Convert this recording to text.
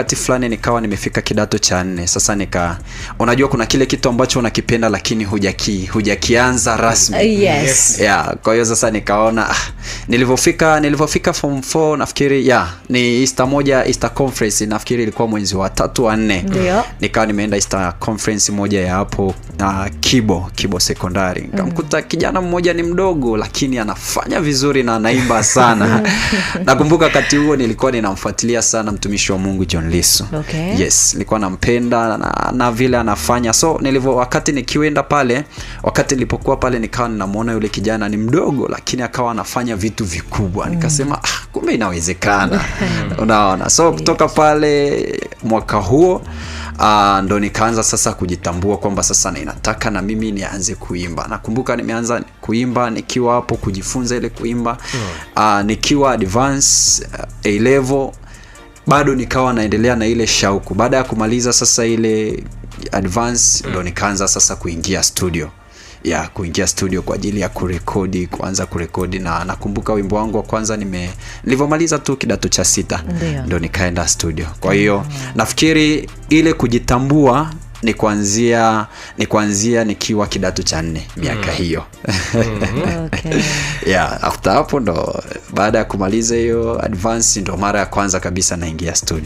wakati fulani nikawa nimefika kidato cha 4. Sasa unajua kuna kile kitu ambacho unakipenda lakini hujakianza rasmi. Yes. Yeah, kwa hiyo sasa nikaona nilivofika form 4 nafikiri ni Easter Conference, nafikiri ilikuwa mwezi wa 3 wa 4. Nikawa nimeenda Easter Conference moja ya hapo Kibo Secondary. Nikamkuta kijana mmoja ni mdogo lakini anafanya vizuri na anaimba sana. Nakumbuka wakati huo nilikuwa ninamfuatilia sana mtumishi wa Mungu John Lisu. Yes, nilikuwa nampenda na vile anafanya. So wakati nikienda pale, wakati nilipokuwa pale nikawa ninamuona yule kijana ni mdogo lakini akawa anafanya vitu vikubwa. Nikasema kumbe inawezekana. Unaona. So kutoka pale mwaka huo ndo nikaanza sasa kujitambua kwamba sasa ninataka na mimi nianze kuimba. Nakumbuka nimeanza kuimba nikiwa hapo kujifunza ile kuimba nikiwa advance A level, bado nikawa naendelea na ile shauku. Baada ya kumaliza sasa ile advance ndo nikaanza sasa kuingia studio kwa ajili ya kuanza kurekodi. Na nakumbuka wimbo wangu wa kwanza nilivyomaliza tu kidato cha 6 ndo nikaenda studio. Kwa hiyo nafikiri ile kujitambua ni kuanzia nikiwa kidato cha 4 miaka hiyo. After hapo ndo baada ya kumaliza hiyo advance ndo mara ya kwanza kabisa naingia studio.